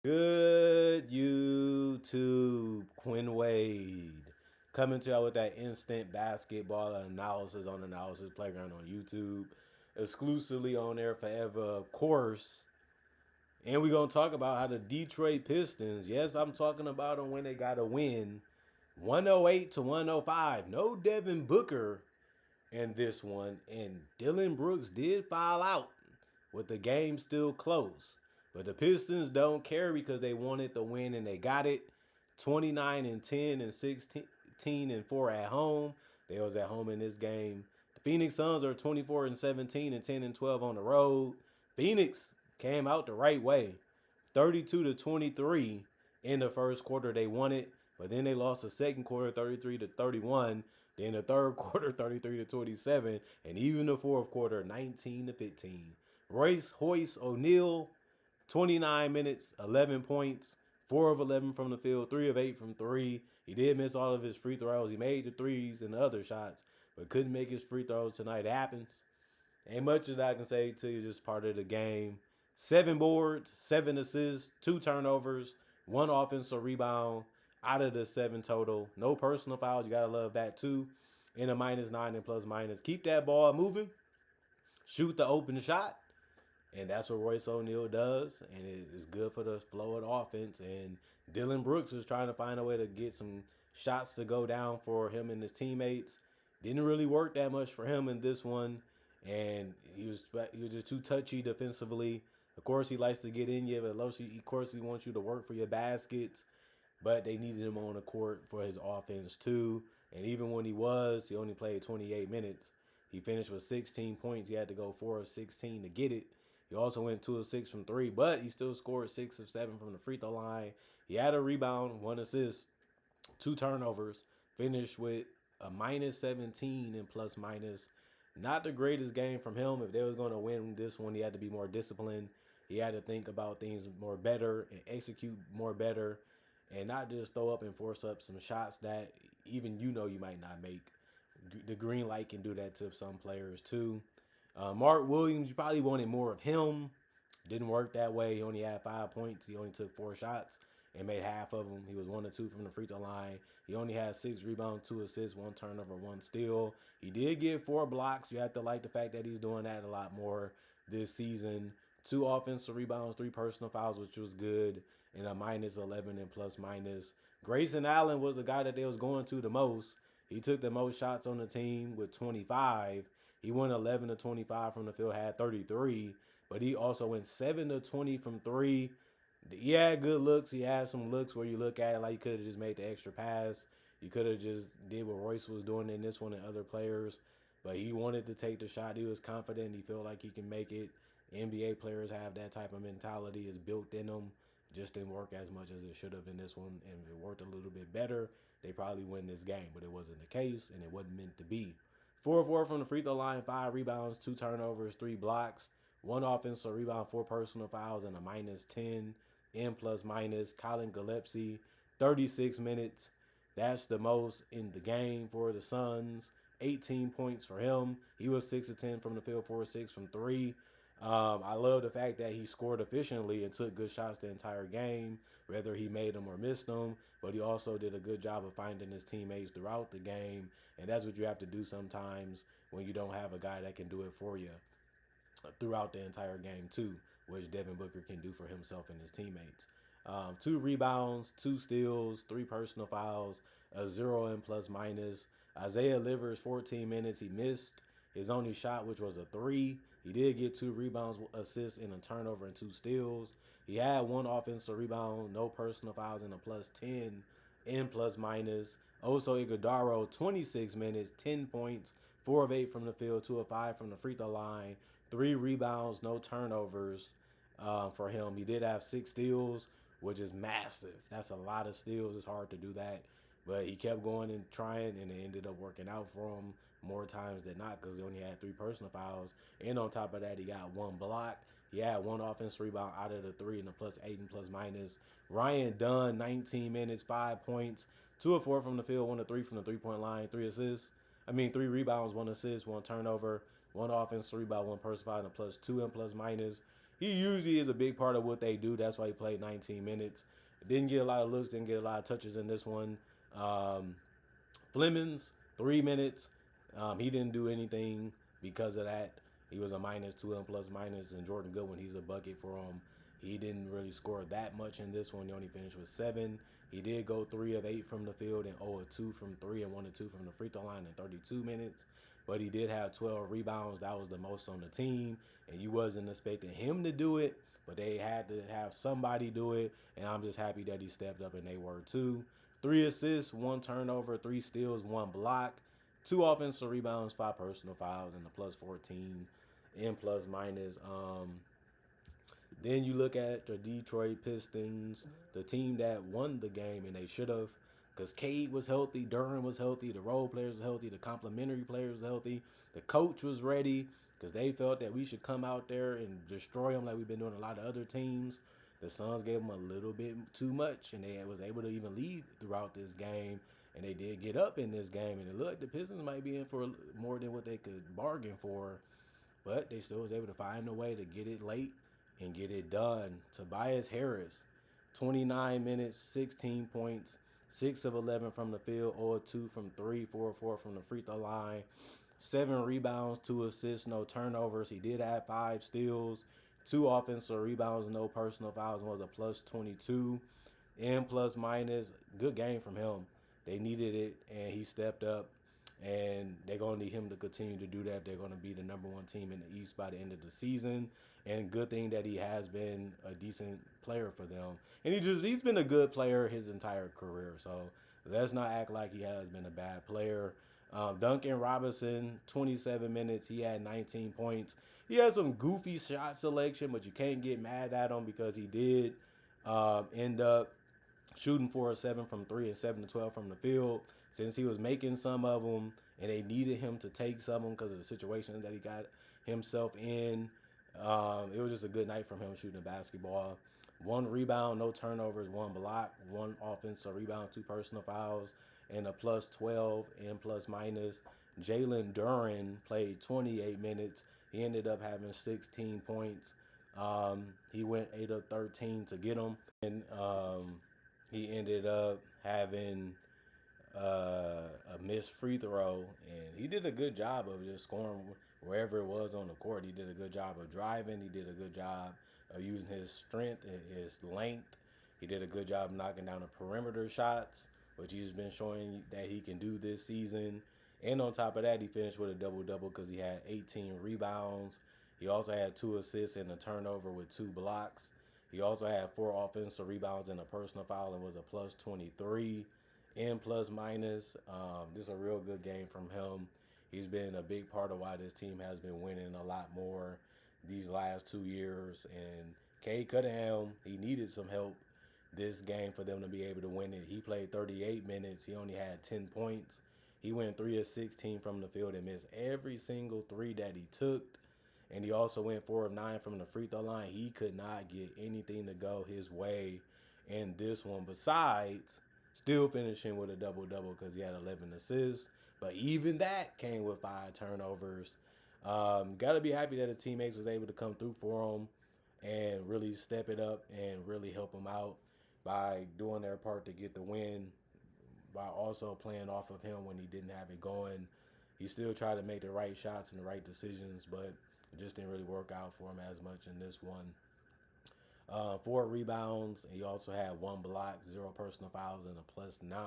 Good YouTube, Quinn Wade. Coming to you with that instant basketball analysis on Analysis Playground on YouTube. Exclusively on there forever, of course. And we're going to talk about how the Detroit Pistons, yes, I'm talking about them when they got a win, 108 to 105. No Devin Booker in this one. And Dylan Brooks did foul out with the game still close. But the Pistons don't care because they wanted the win and they got it. 29 and 10 and 16 and 4 at home. They was at home in this game. The Phoenix Suns are 24 and 17 and 10 and 12 on the road. Phoenix came out the right way. 32 to 23 in the first quarter. They won it, but then they lost the second quarter 33 to 31. Then the third quarter 33 to 27, and even the fourth quarter 19 to 15. Royce O'Neal, 29 minutes, 11 points, 4 of 11 from the field, 3 of 8 from 3. He did miss all of his free throws. He made the threes and the other shots, but couldn't make his free throws tonight. It happens. Ain't much that I can say to you, just part of the game. 7 boards, 7 assists, 2 turnovers, 1 offensive rebound out of the 7 total. No personal fouls. You got to love that too. In a -9 and plus minus. Keep that ball moving. Shoot the open shot. And that's what Royce O'Neal does. And it is good for the flow of the offense. And Dylan Brooks was trying to find a way to get some shots to go down for him and his teammates. Didn't really work that much for him in this one. And he was just too touchy defensively. Of course, he likes to get in you, but of course, he wants you to work for your baskets. But they needed him on the court for his offense too. And even when he only played 28 minutes. He finished with 16 points. He had to go 4 of 16 to get it. He also went 2 of 6 from 3, but he still scored 6 of 7 from the free throw line. He had a rebound, 1 assist, 2 turnovers. Finished with a -17 and plus minus. Not the greatest game from him. If they was going to win this one, he had to be more disciplined. He had to think about things more better and execute more better and not just throw up and force up some shots that even you might not make. The green light can do that to some players too. Mark Williams, you probably wanted more of him. Didn't work that way. He only had 5 points. He only took 4 shots and made half of them. He was 1 of 2 from the free throw line. He only had 6 rebounds, 2 assists, 1 turnover, 1 steal. He did get 4 blocks. You have to like the fact that he's doing that a lot more this season. 2 offensive rebounds, 3 personal fouls, which was good, and a -11 and plus minus. Grayson Allen was the guy that they was going to the most. He took the most shots on the team with 25. He went 11 to 25 from the field, had 33, but he also went 7 to 20 from 3. He had good looks. He had some looks where you look at it like you could have just made the extra pass. You could have just did what Royce was doing in this one and other players, but he wanted to take the shot. He was confident. He felt like he can make it. NBA players have that type of mentality. It's built in them. Just didn't work as much as it should have in this one, and if it worked a little bit better, they probably win this game, but it wasn't the case, and it wasn't meant to be. 4 of 4 from the free throw line, 5 rebounds, 2 turnovers, 3 blocks, 1 offensive rebound, 4 personal fouls, and a -10 in plus minus. Colin Gillespie, 36 minutes. That's the most in the game for the Suns. 18 points for him. He was 6 of 10 from the field, 4 of 6 from 3. I love the fact that he scored efficiently and took good shots the entire game, whether he made them or missed them. But he also did a good job of finding his teammates throughout the game. And that's what you have to do sometimes when you don't have a guy that can do it for you throughout the entire game too, which Devin Booker can do for himself and his teammates. 2 rebounds, 2 steals, 3 personal fouls, a 0 in plus minus. Isaiah Livers, 14 minutes. He missed his only shot, which was a 3. He did get 2 rebounds, assists, and a turnover and 2 steals. He had 1 offensive rebound, no personal fouls, and a +10 in plus minus. Oso Iguodala, 26 minutes, 10 points, 4 of 8 from the field, 2 of 5 from the free throw line, 3 rebounds, no turnovers for him. He did have 6 steals, which is massive. That's a lot of steals. It's hard to do that. But he kept going and trying, and it ended up working out for him more times than not because he only had 3 personal fouls. And on top of that, he got 1 block. He had 1 offensive rebound out of the 3 and a +8 and plus minus. Ryan Dunn, 19 minutes, 5 points, 2 of 4 from the field, 1 of 3 from the three-point line, 3 assists. 3 rebounds, 1 assist, 1 turnover, 1 offensive rebound, 1 personal foul, and a +2 and plus minus. he usually is a big part of what they do. That's why he played 19 minutes. Didn't get a lot of looks, didn't get a lot of touches in this one. Um, Flemings, 3 minutes. He didn't do anything because of that. He was a -2 and plus minus, and Jordan Goodwin, he's a bucket for him. He didn't really score that much in this one. He only finished with 7. He did go 3 of 8 from the field and 0 of 2 from 3 and 1 of 2 from the free throw line in 32 minutes. But he did have 12 rebounds. That was the most on the team, and you wasn't expecting him to do it, but they had to have somebody do it, and I'm just happy that he stepped up, and they were too. 3 assists, 1 turnover, 3 steals, 1 block, 2 offensive rebounds, 5 personal fouls, and a plus 14 in plus minus. Then you look at the Detroit Pistons, the team that won the game, and they should have, because Cade was healthy, Duran was healthy, the role players were healthy, the complimentary players were healthy, the coach was ready, because they felt that we should come out there and destroy them like we've been doing a lot of other teams. The Suns gave them a little bit too much, and they was able to even lead throughout this game, and they did get up in this game, and it looked the Pistons might be in for more than what they could bargain for, but they still was able to find a way to get it late and get it done. Tobias Harris, 29 minutes, 16 points, 6 of 11 from the field, 0 of 2 from 3, 4 of 4 from the free throw line, 7 rebounds, 2 assists, no turnovers. He did have 5 steals, 2 offensive rebounds, no personal fouls, and was a plus 22 in plus minus. Good game from him. They needed it, and he stepped up, and they're going to need him to continue to do that. They're going to be the #1 team in the East by the end of the season, and good thing that he has been a decent player for them. And he's been a good player his entire career, so let's not act like he has been a bad player. Duncan Robinson, 27 minutes. He had 19 points. He had some goofy shot selection, but you can't get mad at him because he did end up shooting 4 of 7 from 3 and 7 of 12 from the field. Since he was making some of them, and they needed him to take some of them because of the situations that he got himself in, it was just a good night from him shooting the basketball. 1 rebound, no turnovers, 1 block, 1 offensive rebound, 2 personal fouls, and a plus 12 in plus minus. Jalen Duran played 28 minutes. He ended up having 16 points. He went 8 of 13 to get him, and he ended up having a missed free throw, and he did a good job of just scoring wherever it was on the court. He did a good job of driving. He did a good job of using his strength and his length. He did a good job knocking down the perimeter shots, which he's been showing that he can do this season. And on top of that, he finished with a double-double because he had 18 rebounds. He also had 2 assists and a turnover with 2 blocks. He also had 4 offensive rebounds and a personal foul and was a plus 23 in plus minus. This is a real good game from him. He's been a big part of why this team has been winning a lot more these last 2 years. And Cade Cunningham, he needed some help this game for them to be able to win it. He played 38 minutes. He only had 10 points. He went 3 of 16 from the field and missed every single 3 that he took. And he also went 4 of 9 from the free throw line. He could not get anything to go his way in this one, besides still finishing with a double-double because he had 11 assists. But even that came with 5 turnovers. Got to be happy that his teammates was able to come through for him and really step it up and really help him out by doing their part to get the win, by also playing off of him when he didn't have it going. He still tried to make the right shots and the right decisions, but it just didn't really work out for him as much in this one. 4 rebounds. He also had 1 block, 0 personal fouls, and a plus 9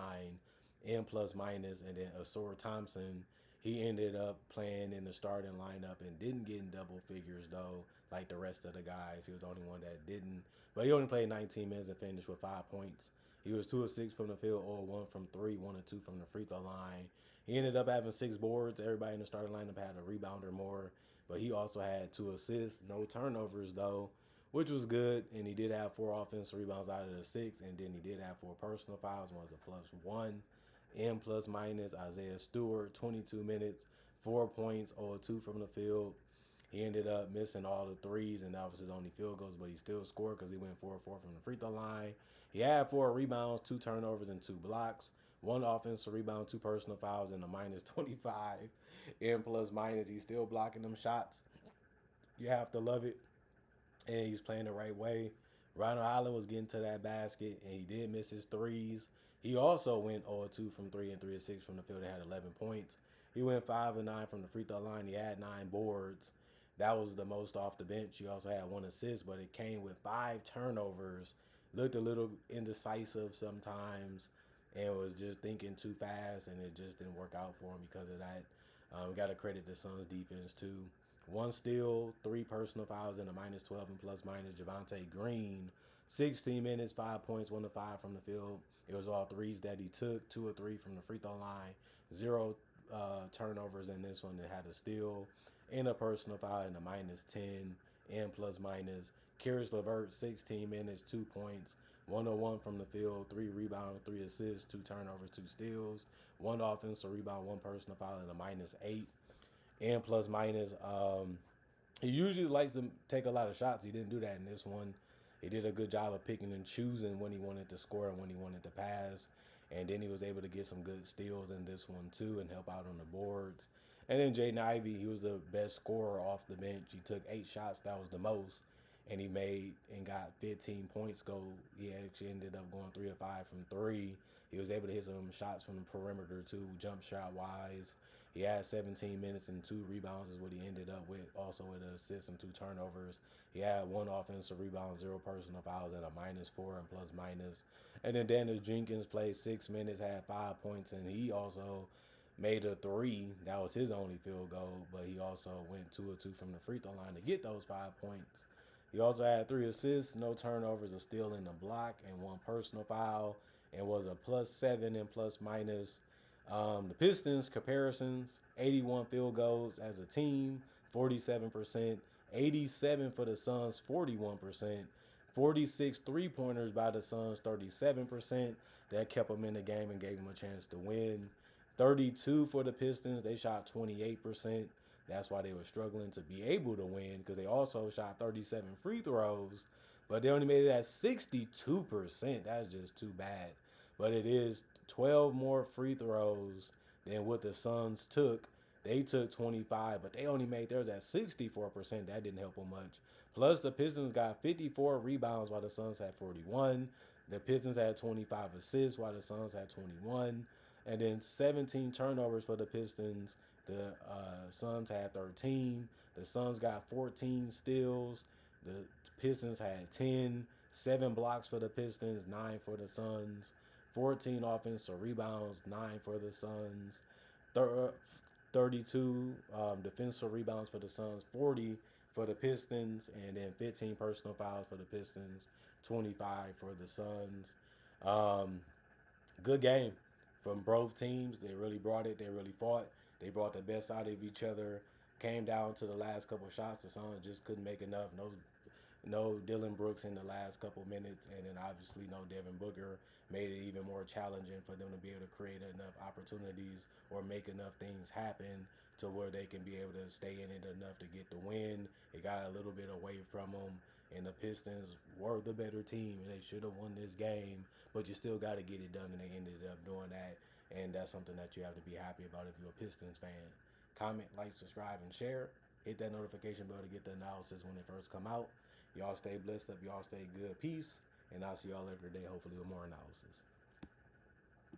in plus minus. And then Asor Thompson, he ended up playing in the starting lineup and didn't get in double figures, though, like the rest of the guys. He was the only one that didn't. But he only played 19 minutes and finished with 5 points. He was 2 of 6 from the field, 0 of 1 from 3, 1 of 2 from the free throw line. He ended up having 6 boards. Everybody in the starting lineup had a rebound or more. But he also had 2 assists, no turnovers, though, which was good. And he did have 4 offensive rebounds out of the 6. And then he did have 4 personal fouls. One was a plus 1 in plus minus. Isaiah Stewart, 22 minutes, 4 points, 0 of 2 from the field. He ended up missing all the threes, and that was his only field goals, but he still scored because he went 4 of 4 from the free throw line. He had 4 rebounds, 2 turnovers, and 2 blocks. 1 offensive rebound, 2 personal fouls, and a minus 25 in plus minus. He's still blocking them shots. You have to love it. and he's playing the right way. Ronald Allen was getting to that basket, and he did miss his threes. He also went 0-2 from 3 and 3-6 from the field. He had 11 points. He went 5-9 from the free throw line. He had 9 boards. That was the most off the bench. He also had 1 assist, but it came with 5 turnovers. Looked a little indecisive sometimes, and was just thinking too fast, and it just didn't work out for him because of that. Got to credit the Suns defense too. 1 steal, 3 personal fouls, and a -12 and plus minus. Javonte Green, 16 minutes, 5 points, 1 of 5 from the field. It was all threes that he took, 2 of 3 from the free throw line, 0 turnovers in this one. That had a steal and a personal foul and a -10 and plus minus. Karis LeVert, 16 minutes, 2 points, 101 from the field, 3 rebounds, 3 assists, 2 turnovers, 2 steals, 1 offensive rebound, 1 personal foul, and a -8 and plus minus. He usually likes to take a lot of shots. He didn't do that in this one. He did a good job of picking and choosing when he wanted to score and when he wanted to pass. And then he was able to get some good steals in this one too and help out on the boards. And then Jaden Ivey, he was the best scorer off the bench. He took 8 shots. That was the most. And he made and got 15 points go. He actually ended up going 3 of 5 from 3. He was able to hit some shots from the perimeter too, jump shot wise. He had 17 minutes and 2 rebounds is what he ended up with, also with an assist and 2 turnovers. He had 1 offensive rebound, 0 personal fouls, and a -4 and plus minus. And then Daniel Jenkins played 6 minutes, had 5 points, and he also made a 3. That was his only field goal, but he also went 2 of 2 from the free throw line to get those 5 points. He also had 3 assists, no turnovers, a steal in the block, and 1 personal foul, and was a +7 and plus minus. The Pistons comparisons: 81 field goals as a team, 47%. 87 for the Suns, 41%. 46 3-pointers by the Suns, 37%. That kept them in the game and gave them a chance to win. 32 for the Pistons, they shot 28%. That's why they were struggling to be able to win, because they also shot 37 free throws, but they only made it at 62%. That's just too bad. But it is 12 more free throws than what the Suns took. They took 25, but they only made theirs at 64%. That didn't help them much. Plus, the Pistons got 54 rebounds while the Suns had 41. The Pistons had 25 assists while the Suns had 21. And then 17 turnovers for the Pistons. The Suns had 13. The Suns got 14 steals. The Pistons had 10. 7 blocks for the Pistons, 9 for the Suns. 14 offensive rebounds, 9 for the Suns. 32 defensive rebounds for the Suns, 40 for the Pistons, and then 15 personal fouls for the Pistons, 25 for the Suns. Good game from both teams. They really brought it. They really fought. They brought the best out of each other. Came down to the last couple shots. The Suns just couldn't make enough. No Dylan Brooks in the last couple minutes, and then obviously no Devin Booker. Made it even more challenging for them to be able to create enough opportunities or make enough things happen to where they can be able to stay in it enough to get the win. It got a little bit away from them, and the Pistons were the better team, and they should have won this game, but you still got to get it done, and they ended up doing that, and that's something that you have to be happy about if you're a Pistons fan. Comment, like, subscribe, and share. Hit that notification bell to get the analysis when they first come out. Y'all stay blessed up. Y'all stay good. Peace. And I'll see y'all every day, hopefully with more analysis.